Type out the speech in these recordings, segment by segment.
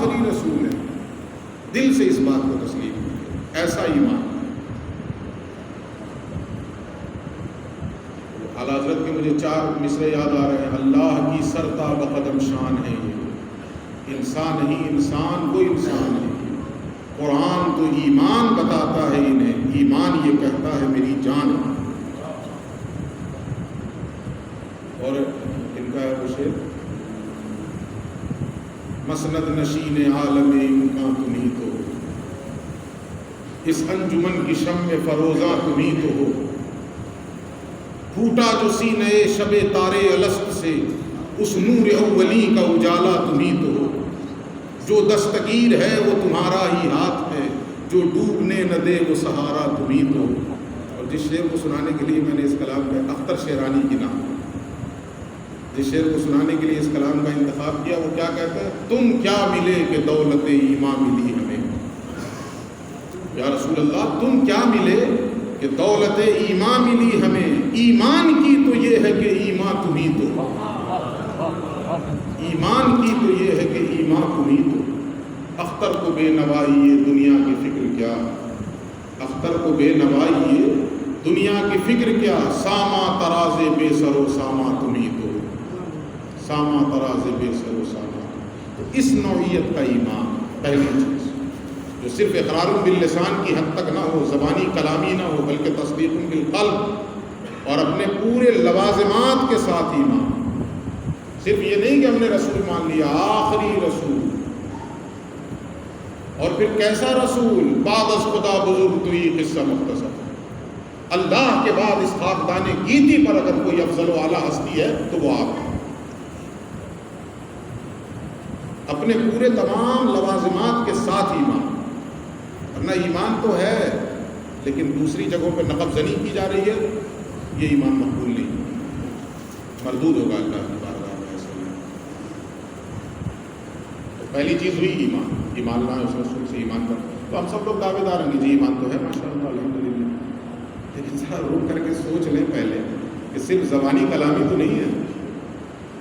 آخری رسول ہے، دل سے اس بات کو تسلیم کیجیے، ایسا ایمان۔ اعلیٰ حضرت کے مجھے 4 مصرے یاد آ رہے ہیں۔ اللہ کی سرتا بقدم شان ہے یہ، انسان ہی انسان کو انسان ہے، قرآن تو ایمان بتاتا ہے انہیں، ایمان یہ کہتا ہے میری جان ہے۔ اور ان کا ہے وہ شعر، مسند نشین عالم امکان تمہیں تو، اس انجمن کی شمع فروزہ تمہیں تو ہو، پھوٹا جو سینے شب تارے الست سے، اس نور اولی کا اجالا تمہیں تو ہو، جو دستگیر ہے وہ تمہارا ہی ہاتھ ہے، جو ڈوبنے نہ دے وہ سہارا تمہیں تو ہو۔ اور جس شعر کو سنانے کے لیے میں نے اس کلام کا اختر شیرانی کی نام، جس شعر کو سنانے کے لیے اس کلام کا انتخاب کیا، وہ کیا کہتا ہے، تم کیا ملے کہ دولت ایمان ملی ہمیں، یا رسول اللہ تم کیا ملے کہ دولت ایمان ملی ہمیں، ایمان کی تو یہ ہے کہ ایمان تمہیں تو، ایمان کی تو یہ ہے کہ ایمان تمہیں تو، اختر کو بے نوائی یہ دنیا کی فکر کیا، اختر کو بے نوائی یہ دنیا کی فکر کیا، ساما تراز بے سر و ساما تمہیں تو، ساما تراز بے سر و ساما۔ تو اس نوعیت کا ایمان پہلی چیز، جو صرف اقرار باللسان کی حد تک نہ ہو، زبانی کلامی نہ ہو، بلکہ تصدیق بالقلب اور اپنے پورے لوازمات کے ساتھ ایمان۔ صرف یہ نہیں کہ ہم نے رسول مان لیا، آخری رسول، اور پھر کیسا رسول، بعد از خدا بزرگ تو یہ قصہ مختصر، اللہ کے بعد اس خاکدان گیتی پر اگر کوئی افضل و اعلیٰ ہستی ہے تو وہ آپ ہے۔ اپنے پورے تمام لوازمات کے ساتھ ایمان، ورنہ ایمان تو ہے لیکن دوسری جگہوں پہ نقب زنی کی جا رہی ہے، یہ ایمان مقبول نہیں، مردود ہوگا اللہ کی بارگاہ میں۔ ایسا تو پہلی چیز ہوئی ایمان، ایمان لانا اس رسول سے ایمان کر۔ تو ہم سب لوگ دعوے دار ہیں کہ جی ایمان تو ہے ماشاء اللہ الحمدللہ، لیکن ذرا روک کر کے سوچ لیں پہلے کہ صرف زبانی کلامی تو نہیں ہے،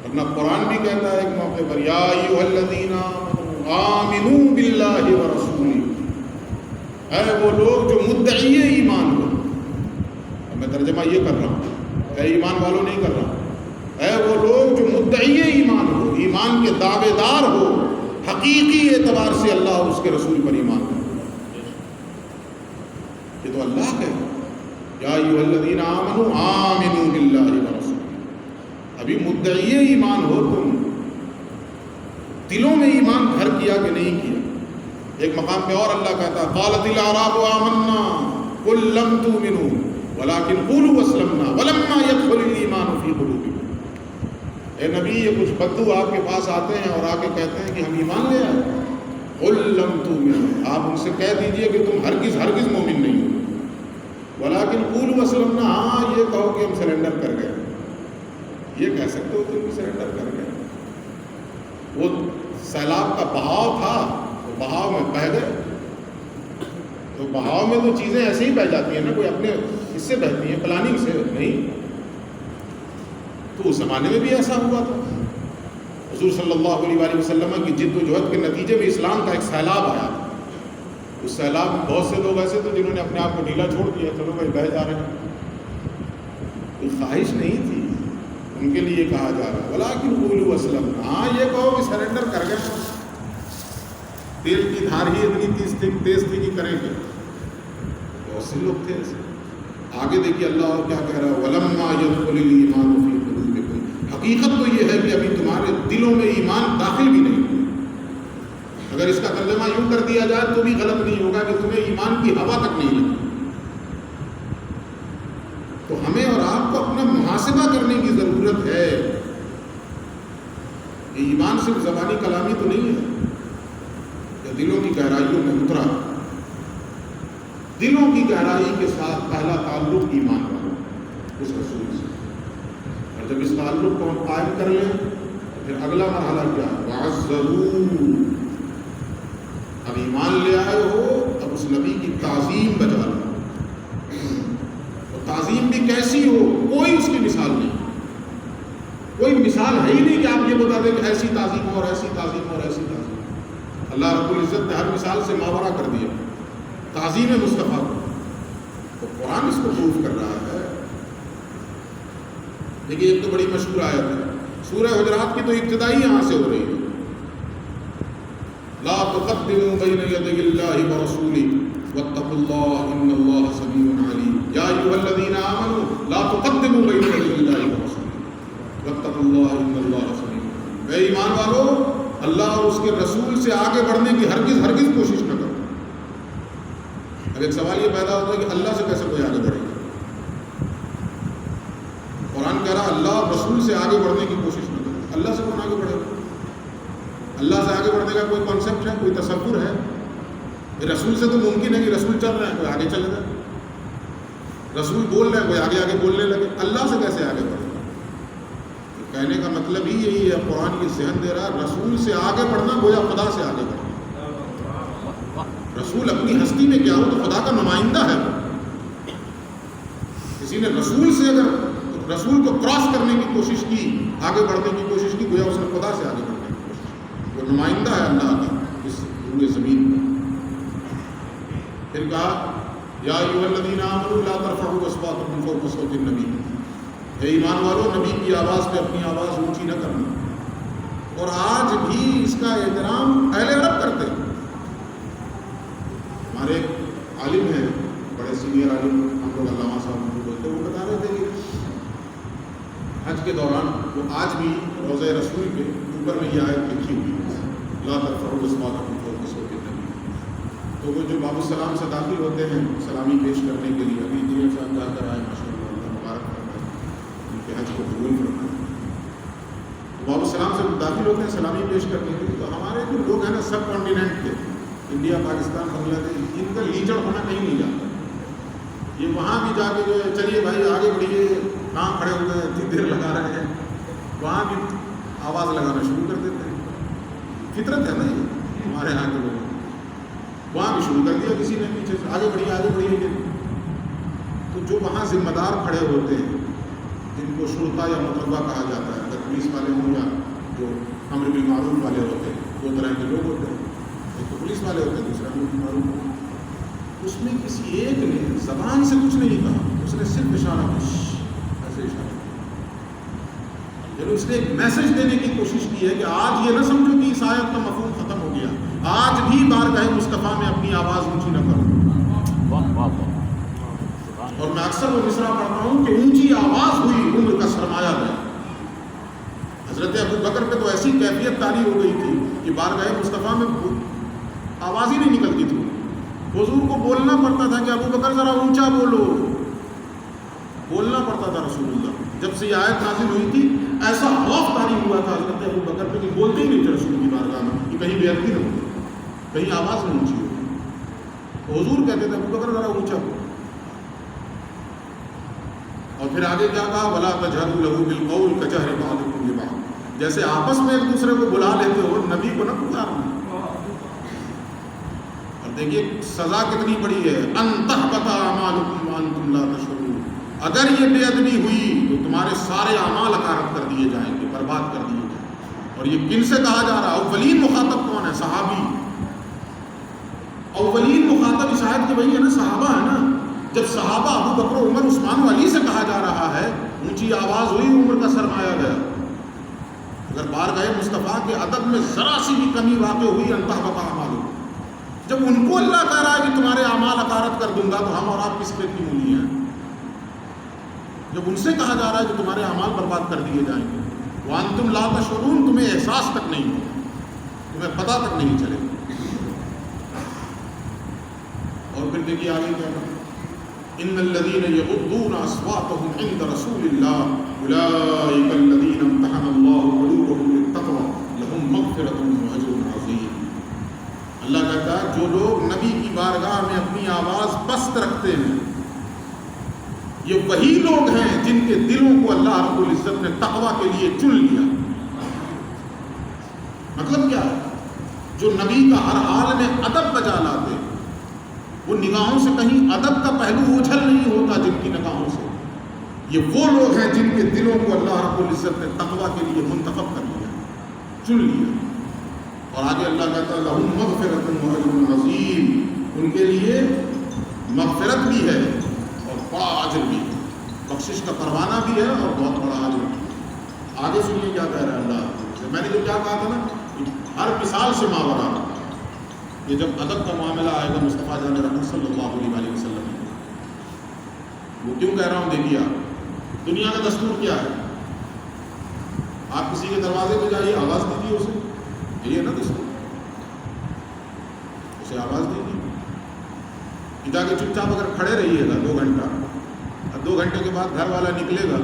ورنہ قرآن بھی کہتا ہے ایک موقع پر، یا ایھا الذین آمنوا باللہ ورسولہ، اے وہ لوگ جو مدعی ایمان ہو، اب میں ترجمہ یہ کر رہا ہوں، اے ایمان والوں نہیں کر رہا ہوں، اے وہ لوگ جو مدعی ایمان ہو، ایمان کے دعوے دار ہو، حقیقی اعتبار سے اللہ اور اس کے رسول پر ایمان ہو۔ یہ تو اللہ ہے، یا ایھا الذین آمنوا آمنوا باللہ ورسولہ۔ ابھی مدعی ایمان ہو تم، دلوں میں ایمان گھر کیا کہ نہیں کیا؟ ایک مقام پہ اور اللہ کہتا ہے، قالت الاعراب آمنا قل لم تؤمنوا ولکن قولوا اسلمنا ولما يدخل الایمان فی قلوبکم۔ اے نبی، یہ کچھ بدو آپ کے پاس آتے ہیں اور آ کے کہتے ہیں کہ ہم ایمان لے آئے، قل لم تؤمنوا، آپ ان سے کہہ دیجئے کہ تم ہرگز ہرگز مومن نہیں ہو، ولکن قولوا اسلمنا، ہاں یہ کہو کہ ہم سرنڈر کر گئے، یہ کہہ سکتے ہو تم بھی سرنڈر کر گئے۔ وہ سیلاب کا بہاؤ تھا، وہ بہاؤ میں بہہ گئے، تو بہاؤ میں تو چیزیں ایسے ہی بہہ جاتی ہیں نا، کوئی اپنے اس سے بہتی ہیں، پلاننگ سے نہیں۔ تو اس زمانے میں بھی ایسا ہوا تھا، حضور صلی اللہ علیہ وآلہ وسلم کی جد و جہد کے نتیجے میں اسلام کا ایک سیلاب آیا تھا۔ اس سیلاب میں بہت سے لوگ ایسے تھے جنہوں نے اپنے آپ کو ڈھیلا چھوڑ دیا، چلو بھائی بہہ جا رہے ہیں، کوئی خواہش نہیں تھی، ان کے لیے کہا جا رہا ہے ولکن قولوا اسلمنا، ہاں یہ کہو کہ سرنڈر کر گئے، تیل کی دھار ہی اتنی تیز تھی کہ کریں گے، بہت سے لوگ تھے ایسے۔ آگے دیکھیے اللہ اور کیا کہہ رہا ہے، وَلَمَّا يَدْخُلِ الْإِيمَانُ فِي قُلُوبِكُمْ، حقیقت تو یہ ہے کہ ابھی تمہارے دلوں میں ایمان داخل بھی نہیں ہوا۔ اگر اس کا ترجمہ یوں کر دیا جائے تو بھی غلط نہیں ہوگا کہ تمہیں ایمان کی ہوا تک نہیں لگی۔ تو ہمیں اور آپ کو اپنا محاسبہ کرنے کی ضرورت ہے کہ ایمان صرف زبانی کلامی تو نہیں ہے، کہ دلوں کی گہرائیوں میں اترا۔ دلوں کی گہرائی کے ساتھ پہلا تعلق ایمان کا اس رسول سے، اور جب اس تعلق کو ہم قائم کر لیں تو پھر اگلا مرحلہ کیا ہے، وَعَزَّرُوا، اب ایمان لے آئے ہو، اب اس نبی کی تعظیم بجا لو۔ تعظیم بھی کیسی ہو، کوئی اس کی مثال نہیں، کوئی مثال ہے ہی نہیں کہ آپ یہ بتا دیں کہ ایسی تعظیم اور ایسی تعظیم اور ایسی تعظیم۔ اللہ رب العزت نے ہر مثال سے ماورا کر دیا تعظیم مصطفیٰ کو، تو قرآن اس کو پروف کر رہا ہے۔ دیکھیے ایک تو بڑی مشہور آیت ہے سورہ حجرات کی، تو ابتدائی یہاں سے ہو رہی ہے، لا تقدموا بین یدی اللہ ورسولہ واتقوا اللہ ان اللہ سمیع علیم، یا ایھا الذین آمنوا لا تقدموا بین یدی اللہ ورسولہ واتقوا اللہ ان اللہ سمیع علیم۔ اے ایمان والو، اللہ اور اس کے رسول سے آگے بڑھنے کی ہرگز کوشش نہ کرو۔ اب ایک سوال یہ پیدا ہوتا ہے کہ اللہ سے کیسے کوئی آگے بڑھے گا؟ قرآن کہہ رہا اللہ اور رسول سے آگے بڑھنے کی کوشش نہ کرو۔ اللہ سے کون آگے بڑھے گا؟ اللہ سے آگے بڑھنے کا کوئی کانسیپٹ ہے، کوئی تصور ہے؟ رسول سے تو ممکن ہے کہ رسول چل رہے ہیں کوئی آگے چلے جائے، رسول بول رہے ہیں کوئی آگے آگے بولنے لگے، اللہ سے کیسے آگے بڑھے گا؟ کہنے کا مطلب ہی یہی ہے، قرآن کی ذہن دے رہا ہے رسول سے آگے بڑھنا گویا خدا سے آگے بڑھنا۔ رسول اپنی ہستی میں کیا ہو تو خدا کا نمائندہ ہے، کسی نے رسول سے اگر رسول کو کراس کرنے کی کوشش کی، آگے بڑھنے کی کوشش کی، گویا اس نے خدا سے آگے بڑھنے کی کوشش کی، وہ نمائندہ ہے اللہ کا اس پورے زمین پر۔ پھر کہا یا ایھا الذین آمنوا لا ترفعوا اصواتکم فوق صوت النبی، اے ایمان والو نبی کی آواز پہ اپنی آواز اونچی نہ کرنا۔ اور آج بھی اس کا احترام اہل عرب کرتے ہیں۔ ہمارے عالم ہیں، بڑے سینئر عالم، ہم لوگ علامہ صاحب کو بولتے، وہ بتا رہے تھے کہ حج کے دوران وہ آج بھی روضہ رسول کے اوپر میں یہ آیت لکھی ہوئی ہے، لا ترفعوا اصواتکم فوق صوت النبی۔ تو وہ جو باب السلام سے داخل ہوتے ہیں سلامی پیش کرنے کے لیے، ابھی دنیا صاحب جا کر آئے، ماشاء اللہ مبارک کرنا ان کے حج کو قبول کرنا، تو باب السلام سے داخل ہوتے ہیں سلامی پیش کرنے کے لیے۔ تو ہمارے جو لوگ ہیں نا سب کانٹیننٹ کے، انڈیا، پاکستان، بنگلہ دیش، ان کا لیڈر ہونا کہیں نہیں جاتا۔ یہ وہاں بھی جا کے جو ہے چلیے بھائی آگے بڑھیے، کہاں کھڑے ہوئے ہیں اتنی دیر لگا رہے ہیں، وہاں بھی آواز لگانا شروع کر دیتے ہیں۔ فطرت ہے نا یہ ہمارے یہاں کے لوگ، وہاں بھی شروع کر دیا کسی نے پیچھے سے، آگے بڑھیے کہ تو جو وہاں ذمہ دار کھڑے ہوتے ہیں، جن کو شرطا یا مطلبہ کہا جاتا ہے، اگر پولیس والے ہوں یا جو امر بالمعروف والے ہوتے ہیں، دو طرح کے لوگ ہوتے ہیں، ایک تو پولیس والے ہوتے ہیں، دوسرا امر بالمعروف ہوتے ہیں۔ اس میں کسی ایک نے زبان سے کچھ نہیں کہا، اس نے صرف اشارہ کیا، ایسے اشارہ کیا، یعنی اس نے ایک میسج دینے کی کوشش کی ہے کہ آج یہ نہ سمجھو کہ اس آیت کا مفہوم ختم ہو گیا، آج بھی بارگاہ مصطفیٰ میں اپنی آواز اونچی نہ کرو۔ اور میں اکثر وہ مصرع پڑھتا ہوں کہ اونچی آواز ہوئی عمر کا سرمایہ ہے۔ حضرت ابو بکر پہ تو ایسی کیفیت طاری ہو گئی تھی کہ بارگاہ مصطفیٰ میں آواز ہی نہیں نکلتی تھی، حضور کو بولنا پڑتا تھا کہ ابو بکر ذرا اونچا بولو، بولنا پڑتا تھا رسول اللہ۔ جب سے یہ آیت نازل ہوئی تھی ایسا خوف طاری ہوا تھا حضرت ابو بکر پہ کہ بولتے ہی نہیں تھے رسول کی بارگاہ میں کہ کہیں بے ادبی نہ ہو، کہیں آواز نہ اونچی ہو۔ حضور کہتے تھے ابو بکر ذرا اونچا بولو۔ اور پھر آگے کیا کہا، وَلَا تَجْهَرُوا لَهُ بِالْقَوْلِ كَجَهْرِ بَعْضِكُمْ لِبَعْضٍ، جیسے آپس میں ایک دوسرے کو بلا لیتے ہو، نبی کو نہ پکارنا۔ اور دیکھیے سزا کتنی بڑی ہے، أَن تَحْبَطَ أَعْمَالُكُمْ وَأَنْتُمْ لَا تَشْعُرُونَ، اگر یہ بے ادبی ہوئی تو تمہارے سارے اعمال اکارت کر دیے جائیں گے، برباد کر دیے جائیں گے۔ اور یہ کن سے کہا جا رہا ہے؟ اولین مخاطب کون ہے؟ صحابی۔ اولین مخاطب اس آیت کے وہی ہے نا، صحابہ ہے نا۔ جب صحابہ ابو بکر عمر عثمان و علی سے کہا جا رہا ہے اونچی آواز ہوئی، عمر کا سرمایہ گیا۔ اگر بارگاہ مصطفیٰ کے ادب میں ذرا سی بھی کمی واقع ہوئی، أَن تَحْبَطَ أَعْمَالُكُم، جب ان کو اللہ کہہ رہا ہے کہ تمہارے اعمال اکارت کر دوں گا، تو ہم اور آپ کس پہ کی مولی ہیں؟ جب ان سے کہا جا رہا ہے کہ تمہارے اعمال برباد کر دیے جائیں گے، وَأَنْتُمْ لَا تَشْعُرُونَ، تمہیں احساس تک نہیں ہوگا، تمہیں پتہ تک نہیں چلے گا۔ اور پھر دیکھیے آگے کیا کہا، إِنَّ الَّذِينَ يَغُضُّونَ أَصْوَاتَهُمْ عِنْدَ رَسُولِ اللَّهِ أُولَٰئِكَ الَّذِينَ امْتَحَنَ اللَّهُ قُلُوبَهُمْ لِلتَّقْوَىٰ لَهُم مَّغْفِرَةٌ وَأَجْرٌ عَظِيمٌ۔ اللہ کہتا ہے جو لوگ نبی کی بارگاہ میں اپنی آواز پست رکھتے ہیں، یہ وہی لوگ ہیں جن کے دلوں کو اللہ رب العزت نے تقویٰ کے لیے چن لیا۔ مطلب کیا ہے؟ جو نبی کا ہر حال میں ادب بجا لاتے، وہ نگاہوں سے کہیں ادب کا پہلو اوجھل نہیں ہوتا جن کی نگاہوں سے، یہ وہ لوگ ہیں جن کے دلوں کو اللہ رب العزت نے تقویٰ کے لیے منتخب کر لیا، چن لیا۔ اور آگے اللہ کہتا ہے لہم مغفرۃ و اجر عظیم، ان کے لیے مغفرت بھی ہے اور بڑا اجر بھی ہے، بخشش کا پروانہ بھی ہے اور بہت بڑا اجر بھی ہے۔ آگے سنیے کیا کہہ رہا ہے اللہ، میں نے جو کیا کہا تھا نا، ہر مثال سے ماورا، یہ جب ادب کا معاملہ آئے گا مصطفیٰ جان رحمت صلی اللہ علیہ وسلم، وہ کیوں کہہ رہا ہوں دیکھیے، آپ دنیا کا دستور کیا ہے، آپ کسی کے دروازے پہ جائیے آواز دیجیے اسے، یہی ہے نا دستور، اسے آواز دیجیے، جا کے چپ چاپ اگر کھڑے رہیے گا 2 گھنٹہ، اب 2 گھنٹے کے بعد گھر والا نکلے گا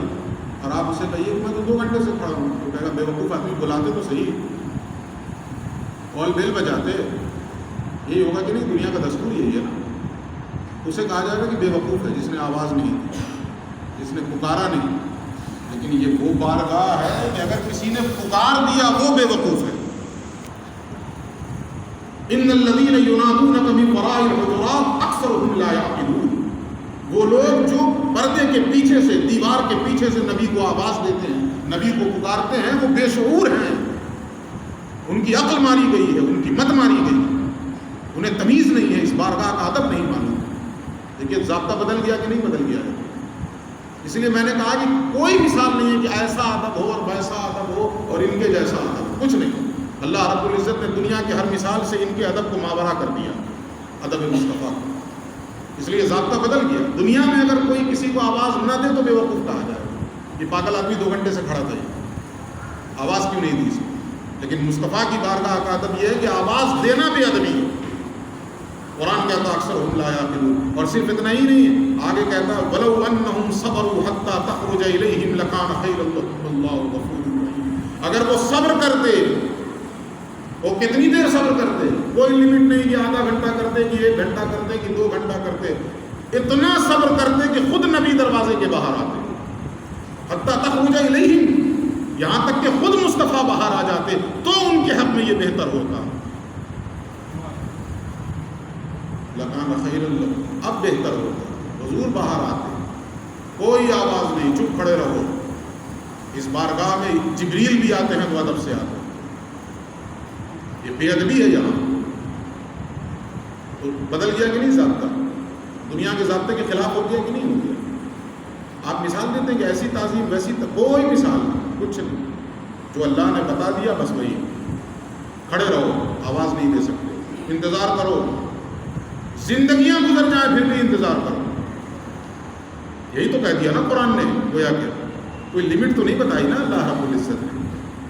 اور آپ اسے کہیے کہ میں تو 2 گھنٹے سے کھڑا ہوں، تو کہے گا بے وقوف آدمی، بلاتے تو صحیح، کال بیل بجاتے، یہی ہوگا کہ نہیں؟ دنیا کا دستور یہی ہے نا، اسے کہا جائے گا کہ بے وقوف ہے جس نے آواز نہیں دی، جس نے پکارا نہیں، لیکن یہ وہ بارگاہ ہے کہ اگر کسی نے پکار دیا وہ بے وقوف ہے۔ ان الذین ینادونک من وراء الحجرات اکثرهم لا یعقلون، وہ لوگ جو پردے کے پیچھے سے، دیوار کے پیچھے سے نبی کو آواز دیتے ہیں، نبی کو پکارتے ہیں، وہ بے شعور ہیں، ان کی عقل ماری گئی ہے، ان کی مت ماری گئی ہے، انہیں تمیز نہیں ہے، اس بارگاہ کا ادب نہیں معلوم۔ دیکھیے ضابطہ بدل گیا کہ نہیں بدل گیا ہے؟ اس لیے میں نے کہا کہ کوئی مثال نہیں ہے کہ ایسا ادب ہو اور ویسا ادب ہو اور ان کے جیسا ادب ہو، کچھ نہیں۔ اللہ رب العزت نے دنیا کے ہر مثال سے ان کے ادب کو ماورا کر دیا، ادب مصطفیٰ کو، اس لیے ضابطہ بدل گیا۔ دنیا میں اگر کوئی کسی کو آواز نہ دے تو بے وقوف کہا جائے، یہ پاگل آدمی 2 گھنٹے سے کھڑا تھا، یہ آواز کیوں نہیں دی اس کو؟ لیکن مصطفیٰ کی بارگاہ کا ادب یہ ہے کہ آواز دینا بھی ادبی ہے۔ قرآن کہتا ہے اکثرهم لا یعقلون، اور صرف اتنا ہی نہیں ہے، آگے کہتا ہے وَلَوْ أَنَّهُمْ صَبَرُوا حَتَّى تَخْرُجَ إِلَيْهِمْ لَكَانَ خَيْرًا لَّهُمْ وَاللَّهُ غَفُورٌ رَّحِيمٌ۔ اگر وہ صبر کرتے، وہ کتنی دیر صبر کرتے، کوئی لمٹ نہیں کہ آدھا گھنٹہ کرتے کہ 1 گھنٹہ کرتے کہ 2 گھنٹہ کرتے، اتنا صبر کرتے کہ خود نبی دروازے کے باہر آتے، حَتَّى تَخْرُجَ إِلَيْهِمْ، یہاں تک کہ خود مصطفیٰ باہر آ جاتے تو ان کے حق میں یہ بہتر ہوتا، لکان خیر اللہ، اب بہتر ہوتا، حضور باہر آتے، کوئی آواز نہیں، چپ کھڑے رہو، اس بارگاہ میں جبریل بھی آتے ہیں تو ادب سے آتے ہیں، یہ بے ادبی ہے یہاں، تو بدل گیا کہ نہیں ضابطہ؟ دنیا کے ضابطے کے خلاف ہو گیا کہ نہیں ہو گیا؟ آپ مثال دیتے ہیں کہ ایسی تعظیم ویسی کوئی مثال نہیں، کچھ نہیں، جو اللہ نے بتا دیا بس وہی، کھڑے رہو، آواز نہیں دے سکتے، انتظار کرو، زندگیاں گزر جائیں پھر بھی انتظار کرو، یہی تو کہہ دیا نا قرآن نے، گویا کہ کوئی لمٹ تو نہیں بتائی نا اللہ رب العزت نے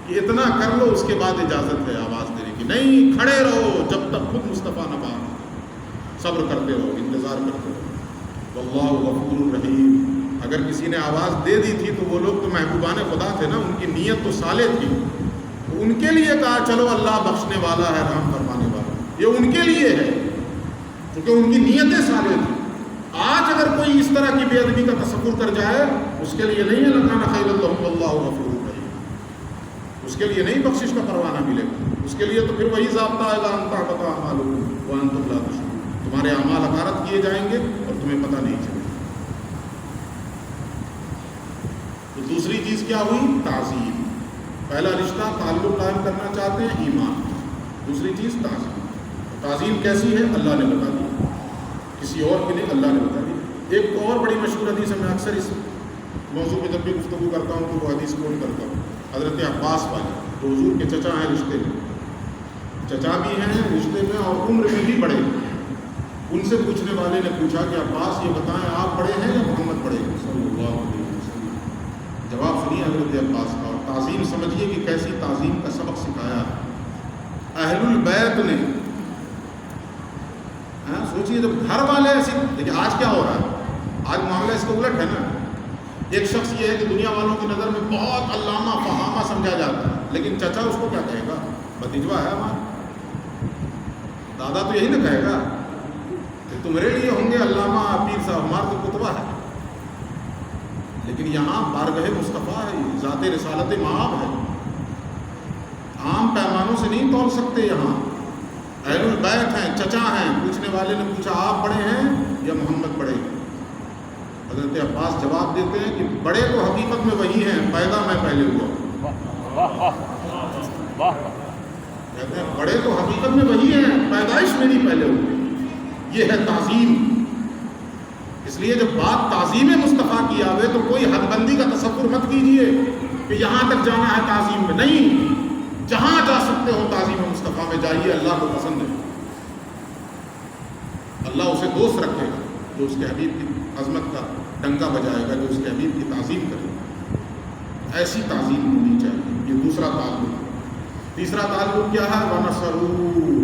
کہ اتنا کر لو اس کے بعد اجازت ہے آواز دینے کی، نہیں، کھڑے رہو جب تک خود مصطفیٰ نہ باہر، صبر کرتے رہو، انتظار کرتے رہو، واللہ غفور رحیم۔ اگر کسی نے آواز دے دی تھی تو وہ لوگ تو محبوبان خدا تھے نا، ان کی نیت تو صالح تھی، تو ان کے لیے کہا چلو اللہ بخشنے والا ہے، رحم فرمانے والا، یہ ان کے لیے ہے کیونکہ ان کی نیتیں صالح تھیں۔ آج اگر کوئی اس طرح کی بے ادبی کا تصور کر جائے، اس کے لیے نہیں ہے لکان خیر لہم واللہ غفور رحیم، اس کے لیے نہیں بخشش کا پروانہ ملے گا، اس کے لیے تو پھر وہی ضابطہ آئے گا، ان تحبط اعمالکم وانتم لا تشعرون، تمہارے اعمال غارت کیے جائیں گے اور تمہیں پتہ نہیں چلے گا۔ تو دوسری چیز کیا ہوئی؟ تعظیم۔ پہلا رشتہ تعلق قائم کرنا چاہتے ہیں ایمان، دوسری چیز تعظیم۔ تعظیم کیسی ہے؟ اللہ نے بتا دی، کسی اور کے لیے اللہ نے بتا دی۔ ایک تو اور بڑی مشہور حدیث ہے، میں اکثر اس موضوع پہ جب بھی گفتگو کرتا ہوں تو وہ حدیث کوٹ کرتا ہوں، حضرت عباس والی، جو حضور کے چچا ہیں، رشتے میں چچا بھی ہیں رشتے میں اور عمر میں بھی بڑے۔ ان سے پوچھنے والے نے پوچھا کہ عباس یہ بتائیں آپ بڑے ہیں یا محمد بڑے ہیں صلی اللہ علیہ وسلم؟ جواب سنیے حضرت عباس کا، اور تعظیم سمجھیے کہ کیسی تعظیم کا سبق سکھایا اہل البیت نے۔ سوچیے جب گھر والے ایسی، دیکھیے آج کیا ہو رہا ہے، آج معاملہ اس کا الٹ ہے نا۔ ایک شخص یہ ہے کہ دنیا والوں کی نظر میں بہت علامہ فہامہ سمجھا جاتا ہے، لیکن چچا اس کو کیا کہے گا؟ بھتیجوا ہے ہمارا، دادا تو یہی نہ کہے گا کہ تمہارے لیے ہوں گے علامہ پیر صاحب، ہمارا تو کتبہ ہے۔ لیکن یہاں بارگاہ مصطفیٰ ہے، ذات رسالت مآب ہے، عام پیمانوں سے نہیں تول سکتے۔ یہاں اہل البیت ہیں، چچا ہیں۔ پوچھنے والے نے پوچھا آپ بڑے ہیں یا محمد بڑے ہیں؟ حضرت عباس جواب دیتے ہیں کہ بڑے تو حقیقت میں وہی ہیں، پیدا میں پہلے ہوا۔ کہتے ہیں بڑے تو حقیقت میں وہی ہیں، پیدائش میری پہلے ہو گئی. یہ ہے تعظیم. اس لیے جب بات تعظیم مصطفیٰ کی آوے تو کوئی حد بندی کا تصور مت کیجئے کہ یہاں تک جانا ہے تعظیم میں. نہیں، جہاں جا سکتے ہو تعظیم مصطفیٰ میں جائیے. اللہ کو پسند ہے، اللہ اسے دوست رکھے گا جو اس کے حبیب کی عظمت کا ڈنکا بجائے گا، جو اس کے حبیب کی تعظیم کرے گا. ایسی تعظیم ہونی چاہیے. یہ دوسرا تعلق. تیسرا تعلق کیا ہے؟ وَنَصَرُوا،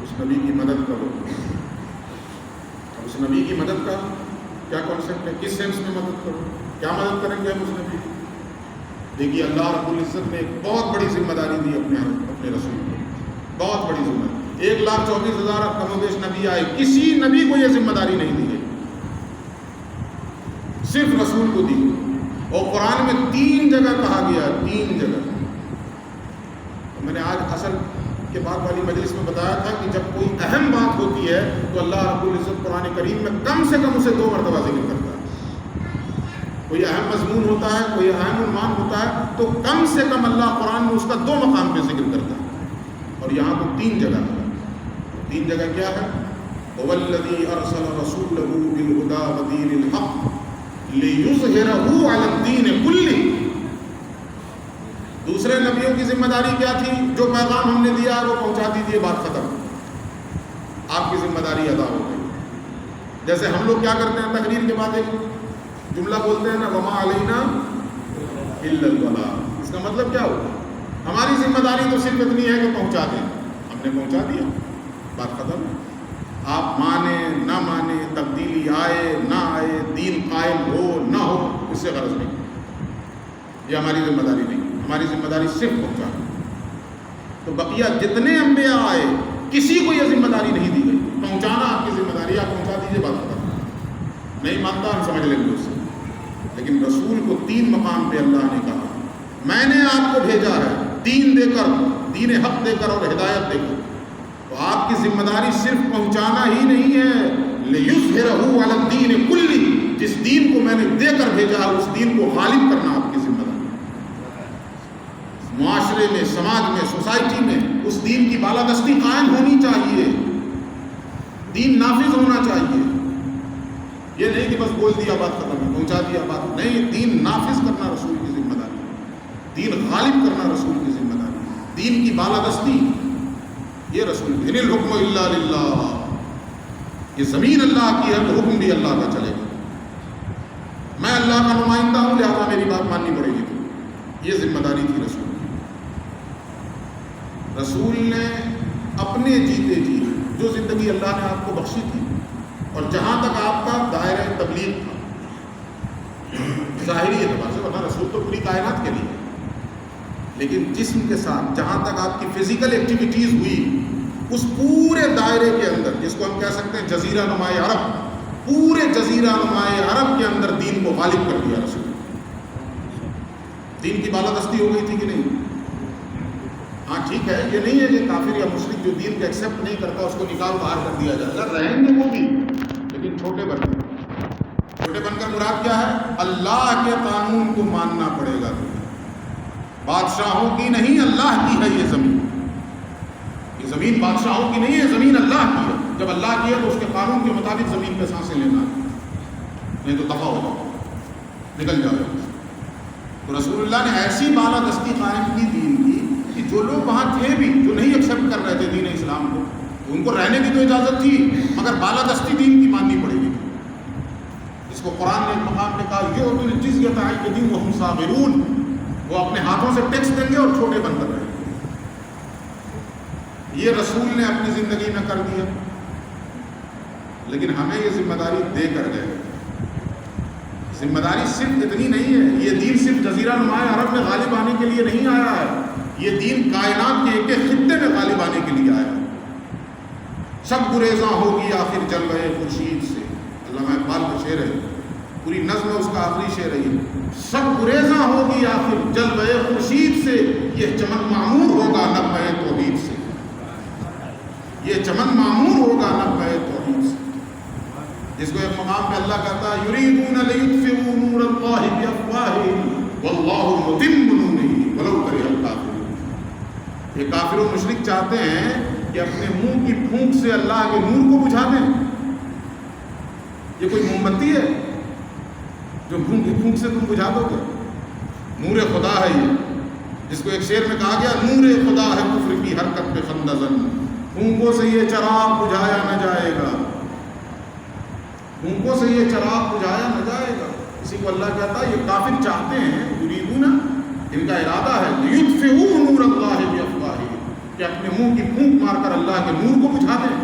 اس نبی کی مدد کرو. اب اس نبی کی مدد کا کیا کانسیپٹ ہے؟ کس سینس میں مدد کرو؟ کیا مدد کریں گے ہم اس نبی کی؟ دیکھیے اللہ رب العزت نے ایک بہت بڑی ذمہ داری دی اپنے رسول کو. بہت بڑی ذمہ داری. 1,24,000 کم و بیش نبی آئے، کسی نبی کو یہ ذمہ داری نہیں دی گئی، صرف رسول کو دی. اور قرآن میں 3 جگہ کہا گیا، 3 جگہ. میں نے آج اصل کے بعد والی مجلس میں بتایا تھا کہ جب کوئی اہم بات ہوتی ہے تو اللہ رب العزت قرآن کریم میں کم سے کم اسے 2 مرتبہ ذکر کرتا ہے. کوئی اہم مضمون ہوتا ہے، کوئی اہم عنوان ہوتا ہے تو کم سے کم اللہ قرآن میں اس کا 2 مقام پہ ذکر کرتا ہے. اور یہاں تو 3 جگہ ہے. 3 جگہ کیا ہے؟ هو الذی ارسل رسولہ بالہدی ودین الحق لیظہرہ علی الدین کلہ. دوسرے نبیوں کی ذمہ داری کیا تھی؟ جو پیغام ہم نے دیا وہ پہنچا دیجیے، بات ختم. آپ کی ذمہ داری ادا ہو گئی. جیسے ہم لوگ کیا کرتے ہیں، تقریر کے بعد ایک جملہ بولتے ہیں نا، وما علینا الا البلاغ. اس کا مطلب کیا ہوگا؟ ہماری ذمہ داری تو صرف اتنی ہے کہ پہنچا دیں. ہم نے پہنچا دیا، بات ختم. آپ مانیں نہ مانیں، تبدیلی آئے نہ آئے، دین قائم ہو نہ ہو، اس سے غرض نہیں. یہ ہماری ذمہ داری نہیں. ہماری ذمہ داری صرف پہنچانا. تو بقیہ جتنے انبیاء آئے کسی کو یہ ذمہ داری نہیں دی گئی. پہنچانا آپ کی ذمہ داری، آپ پہنچا دیجیے، بات ختم. نہیں مانتا ہم سمجھ لیں گے اس سے. لیکن رسول کو 3 مقام پہ اللہ نے کہا میں نے آپ کو بھیجا ہے دین دے کر، دین حق دے کر اور ہدایت دے کر. تو آپ کی ذمہ داری صرف پہنچانا ہی نہیں ہے، لیظہرہ علی الدین کلہ. جس دین کو میں نے دے کر بھیجا ہے اس دین کو غالب کرنا آپ کی ذمہ داری. معاشرے میں، سماج میں، سوسائٹی میں اس دین کی بالادستی قائم ہونی چاہیے. دین نافذ ہونا چاہیے. یہ نہیں کہ بس بول دیا بات ختم، پہنچا دیا بات. نہیں، دین نافذ کرنا رسول کی ذمہ داری، دین غالب کرنا رسول کی ذمہ داری، دین کی بالادستی یہ رسول کی. ان الحکم الا للہ. یہ زمین اللہ کی ہے تو حکم بھی اللہ کا چلے گا. میں اللہ کا نمائندہ ہوں لہذا میری بات ماننی پڑے گی. یہ ذمہ داری تھی رسول. رسول نے اپنے جیتے جی جو زندگی اللہ نے آپ کو بخشی تھی اور جہاں تک آپ کا دائرہ تبلیغ تھا ظاہری اعتبار سے، ورنہ رسول تو پوری کائنات کے لیے، لیکن جسم کے ساتھ جہاں تک آپ کی فزیکل ایکٹیویٹیز ہوئی اس پورے دائرے کے اندر، جس کو ہم کہہ سکتے ہیں جزیرہ نمائے عرب، پورے جزیرہ نمائے عرب کے اندر دین کو غالب کر دیا رسول. دین کی بالادستی ہو گئی تھی کہ نہیں؟ ہاں ٹھیک ہے، یہ نہیں ہے کہ کافر یا مشرک جو دین کو ایکسیپٹ نہیں کرتا اس کو نکال باہر کر دیا جائے گا. رہیں گے وہ بھی، لیکن چھوٹے بن کر. چھوٹے بن کر مراد کیا ہے؟ اللہ کے قانون کو ماننا پڑے گا. بادشاہوں کی نہیں، اللہ کی ہے یہ زمین. یہ زمین بادشاہوں کی نہیں ہے، زمین اللہ کی ہے. جب اللہ کی ہے تو اس کے قانون کے مطابق زمین پہ سانسیں لینا ہے، نہیں تو دفع ہو جاؤ، نکل جاؤ. تو رسول اللہ نے ایسی بالادستی قائم کی دین کی کہ جو لوگ وہاں تھے بھی، جو نہیں ایکسیپٹ کر رہے تھے دین اسلام کو، تو ان کو رہنے کی تو اجازت تھی مگر بالادستی دین کی ماننی پڑے گی. اس کو قرآن نے ایک مقام نے کہا یؤتوا الجزیۃ عن ید وہم صاغرون. وہ اپنے ہاتھوں سے ٹیکس دیں گے اور چھوٹے بن کر رہیں گے. یہ رسول نے اپنی زندگی میں کر دیا، لیکن ہمیں یہ ذمہ داری دے کر گئے. ذمہ داری صرف اتنی نہیں ہے، یہ دین صرف جزیرہ نمائے عرب میں غالب آنے کے لیے نہیں آیا ہے، یہ دین کائنات کے ایک ایک خطے میں غالب آنے کے لیے آیا ہے. سب گریزاں ہوگی آخر جلوہ خورشید سے. علامہ اقبال کا شعر ہے، پوری نظم اس کا آخری شعر ہے. سب گریزاں ہوگی آخر جلوہ خورشید سے، یہ چمن معمور ہوگا نغمہ توحید سے. یہ چمن معمور ہوگا نغمہ توحید سے. جس کو ایک مقام پہ اللہ کہتا ہے یریدون لیطفئوا نور اللہ بافواہہم واللہ متم نورہ ولو کرہ الکافرون. یہ کافر و مشرک چاہتے ہیں کہ اپنے منہ کی پھونک سے اللہ کے نور کو بجھا دیں. یہ کوئی موم بتی ہے جو منہ کی پھونک سے تم بجھا دو گے؟ نور خدا ہے یہ، جس کو ایک شعر میں کہا گیا نور خدا ہے کفر کی حرکت پہ خندزن، پھونکوں سے یہ چراغ بجھایا نہ جائے گا، پھونکوں سے یہ چراغ بجھایا نہ جائے گا. اسی کو اللہ کہتا ہے یہ کافر چاہتے ہیں، یریدون، ان کا ارادہ ہے لیطفئوا نور اللہ بافواہہم، کہ اپنے منہ کی پھونک مار کر اللہ کے نور کو بجھا دیں.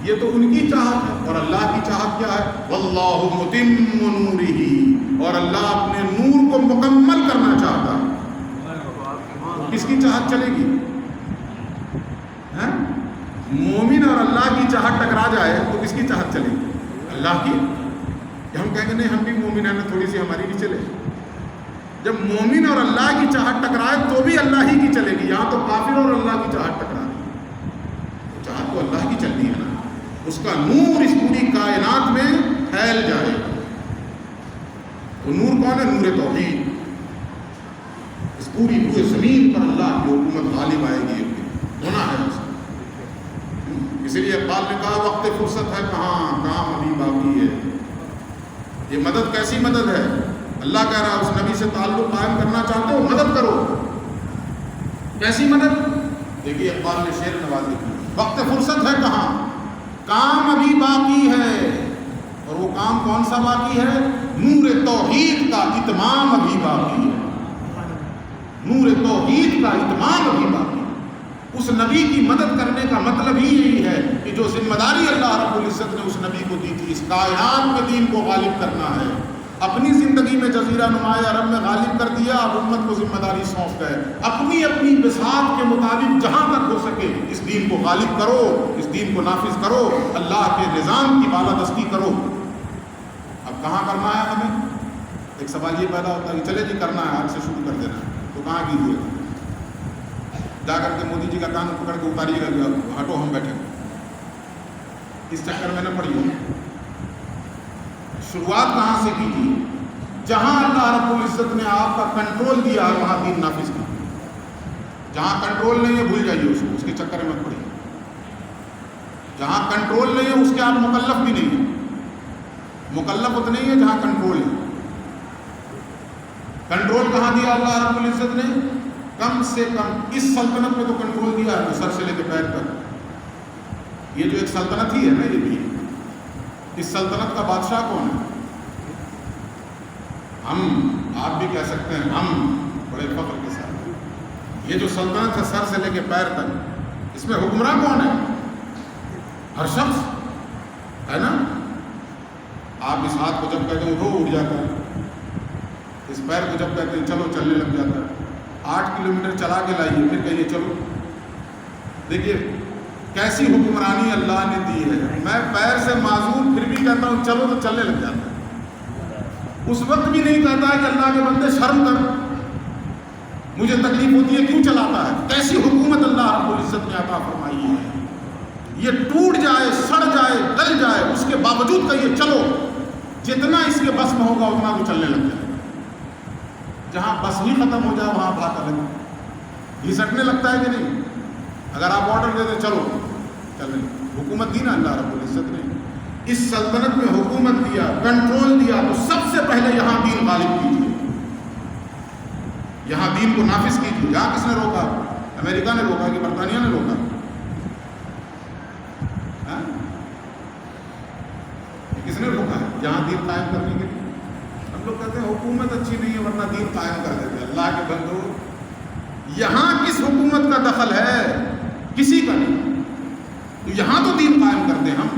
یہ تو ان کی چاہت ہے، اور اللہ کی چاہت کیا ہے؟ واللہ متم نورہ، اور اللہ اپنے نور کو مکمل کرنا چاہتا ہے. کس کی چاہت چلے گی؟ مومن اور اللہ کی چاہت ٹکرا جائے تو کس کی چاہت چلے گی؟ اللہ کی. کہ ہم کہیں گے نہیں ہم بھی مومن ہیں، تھوڑی سی ہماری بھی چلے. جب مومن اور اللہ کی چاہت ٹکرائے تو بھی اللہ ہی کی چلے گی. یہاں تو کافر اور اللہ کی چاہت ٹکرا رہی، چاہت تو اللہ کی چلنی ہے نا. اس کا نور اس پوری کائنات میں پھیل جائے. وہ نور کون ہے؟ نور توحید. اس پوری روئے زمین پر اللہ کی حکومت غالب آئے گی. ہونا ہے اس. اسی لیے اقبال نے کہا وقت فرصت ہے کہاں، کام ابھی باقی ہے. یہ مدد کیسی مدد ہے؟ اللہ کہہ رہا ہے اس نبی سے تعلق قائم کرنا چاہتے ہو مدد کرو. کیسی مدد؟ دیکھیے اقبال نے شعر نواز لکھا وقت فرصت ہے کہاں، کام ابھی باقی ہے. اور وہ کام کون سا باقی ہے؟ نور توحید کا اتمام ابھی باقی ہے. نور توحید کا اتمام ابھی باقی ہے. اس نبی کی مدد کرنے کا مطلب ہی یہی ہے کہ جو ذمہ داری اللہ رب العزت نے اس نبی کو دی تھی اس کائنات میں دین کو غالب کرنا ہے، اپنی زندگی میں جزیرہ نماء عرب میں غالب کر دیا. اب امت کو ذمہ داری سونپ ہے اپنی اپنی بساط کے مطابق جہاں تک ہو سکے اس دین کو غالب کرو، اس دین کو نافذ کرو، اللہ کے نظام کی بالادستی کرو. اب کہاں کرنا ہے ہمیں؟ ایک سوال یہ پیدا ہوتا ہے کہ چلے جی کرنا ہے، آج سے شروع کر دینا ہے، تو کہاں کیجیے گا؟ جا کر کے مودی جی کا کان پکڑ کے اتاریے گا، ہٹو ہم بیٹھے. اس چکر میں نہ پڑیے. شروعات کہاں سے کیجیے؟ جہاں اللہ رب العزت نے آپ کا کنٹرول دیا ہے وہاں دین نافذ کیجیے. جہاں کنٹرول نہیں ہے بھول جائیے اس کے چکر میں پڑیے. جہاں کنٹرول نہیں ہے اس کے آپ مکلف بھی نہیں ہیں. مکلف اتنے ہی ہے جہاں کنٹرول ہے. کنٹرول کہاں دیا اللہ رب العزت نے؟ کم سے کم اس سلطنت میں تو کنٹرول دیا ہے سر سے لے کے پیر تک. یہ جو ایک سلطنت ہی ہے نا، یہ بھی اس سلطنت کا بادشاہ کون ہے؟ ہم، آپ بھی کہہ سکتے ہیں ہم بڑے فخر کے ساتھ. یہ جو سلطنت ہے سر سے لے کے پیر تک، اس میں حکمراں کون ہے؟ ہر شخص ہے نا. آپ اس ہاتھ کو جب کہتے ہیں اٹھو اٹھ جاتا ہے، اس پیر کو جب کہتے ہیں چلو چلنے لگ جاتا ہے. 8 کلومیٹر چلا کے لائیے پھر کہیے چلو. دیکھیے کیسی حکمرانی اللہ نے دی ہے. میں پیر سے معذور پھر بھی کہتا ہوں چلو تو چلنے لگ جاتا ہے. اس وقت بھی نہیں کہتا ہے کہ اللہ کے بندے شرم کر، مجھے تکلیف ہوتی ہے کیوں چلاتا ہے. کیسی حکومت اللہ رب العزت نے عطا فرمائی ہے. یہ ٹوٹ جائے، سڑ جائے، گل جائے، اس کے باوجود کہیے چلو، جتنا اس کے بس میں ہوگا اتنا وہ چلنے لگ جائے. جہاں بس ہی ختم ہو جائے وہاں بات الگ. گھسٹنے لگتا ہے کہ نہیں؟ اگر آپ آرڈر دے دیں چلو چلیں. حکومت دی نا اللہ رب العزت نے. اس سلطنت میں حکومت دیا، کنٹرول دیا، تو سب سے پہلے یہاں دین غالب کیجیے، یہاں دین کو نافذ کیجیے. یہاں کس نے روکا؟ امریکہ نے روکا کہ برطانیہ نے روکا؟ کس نے روکا ہے یہاں دین قائم کرنے کے لیے؟ ہم لوگ کہتے ہیں حکومت اچھی نہیں ہے ورنہ دین قائم کر دیتے. اللہ کے بندو، یہاں کس حکومت کا دخل ہے؟ کسی کا نہیں. تو یہاں تو دین قائم کر دیں ہم.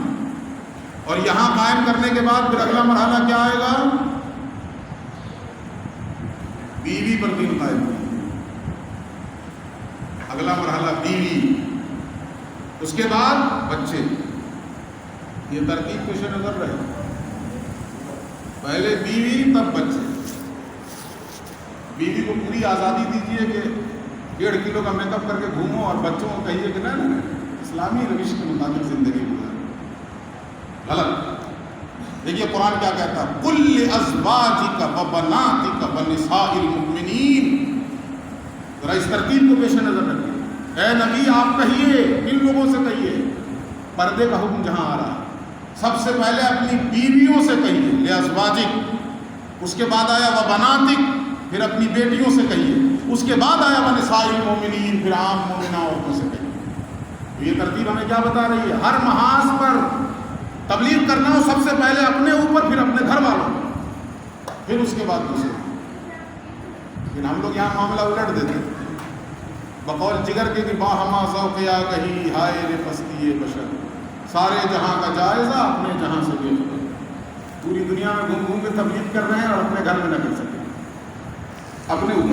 اور یہاں قائم کرنے کے بعد پھر اگلا مرحلہ کیا آئے گا؟ بیوی پر دین قائم کیجیے. اگلا مرحلہ بیوی، اس کے بعد بچے. یہ ترتیب پیش نظر رہے. پہلے بیوی تب بچے. بیوی کو پوری آزادی دیجیے کہ 1.5 کلو کا میک اپ کر کے گھومو، اور بچوں کو کہیے کہ نہیں اسلامی روش کے مطابق زندگی گزارو. غلط. دیکھیے قرآن کیا کہتا ہے؟ کل ازواجک و بناتک و نساء المؤمنین. ذرا اس ترتیب کو پیش نظر رکھیے. اے نبی آپ کہیے، ان لوگوں سے کہیے، پردے کا حکم جہاں آ رہا ہے سب سے پہلے اپنی بیویوں سے کہیے، لِأَزْوَاجِکَ، اس کے بعد آیا وَبَنَاتِکَ، پھر اپنی بیٹیوں سے کہیے، اس کے بعد آیا وَنِسَاءِ الْمُؤْمِنِينَ، پھر عام مومنہ عورتوں سے کہیے۔ یہ ترتیب ہمیں کیا بتا رہی ہے؟ ہر محاذ پر تبلیغ کرنا ہو سب سے پہلے اپنے اوپر، پھر اپنے گھر والوں، پھر اس کے بعد دوسرے۔ لیکن ہم لوگ یہاں معاملہ الٹ دیتے ہیں، بقول جگر کے کہ باہما ذوقیا کہیں ہائے رے پستی بشر، سارے جہاں کا جائزہ اپنے جہاں سے بے خبر، پوری دنیا میں گھوم گھوم کے تبلیغ کر رہے ہیں اور اپنے گھر میں نہ کر سکے، اپنے اوپر